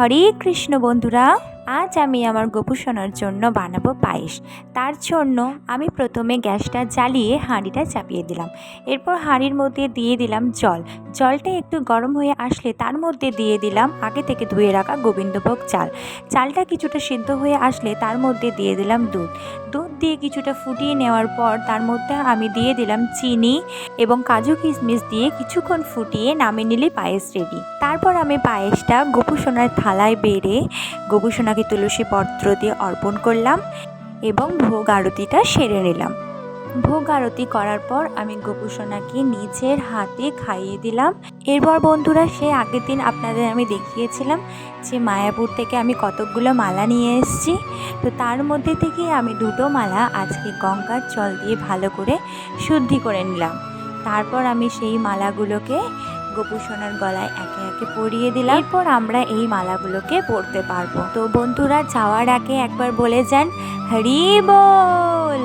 হরে কৃষ্ণ বন্ধুরা, আজ আমি আমার গোপুসোনার জন্য বানাবো পায়েস। তার জন্য আমি প্রথমে গ্যাসটা জ্বালিয়ে হাঁড়িটা চাপিয়ে দিলাম। এরপর হাঁড়ির মধ্যে দিয়ে দিলাম জল। জলটা একটু গরম হয়ে আসলে তার মধ্যে দিয়ে দিলাম আগে থেকে ধুয়ে রাখা গোবিন্দভোগ চাল। চালটা কিছুটা সিদ্ধ হয়ে আসলে তার মধ্যে দিয়ে দিলাম দুধ। দুধ দিয়ে কিছুটা ফুটিয়ে নেওয়ার পর তার মধ্যে আমি দিয়ে দিলাম চিনি এবং কাজু কিশমিশ দিয়ে কিছুক্ষণ ফুটিয়ে নামিয়ে নিলে পায়েস রেডি। তারপর আমি পায়েসটা গোপুসোনার থালায় বেড়ে গোপুসোনাকে তুলসী পত্র দিয়ে অর্পণ করলাম এবং ভোগ আরতিটা সেরে নিলাম। ভোগ আরতি করার পর আমি গোপুসোনাকে নিজের হাতে খাইয়ে দিলাম। এরপর বন্ধুরা, সে আগের দিন আপনাদের আমি দেখিয়েছিলাম যে মায়াপুর থেকে আমি কতকগুলো মালা নিয়ে এসেছি। তো তার মধ্যে থেকে আমি দুটো মালা আজকে গঙ্গার জল দিয়ে ভালো করে শুদ্ধি করে নিলাম। তারপর আমি সেই মালাগুলোকে গোপুসোনার গলায় একে একে পরিয়ে দিলাম। এরপর আমরা এই মালাগুলোকে পরতে পারবো। তো বন্ধুরা, যাওয়ার আগে একবার বলে যান হরি বল।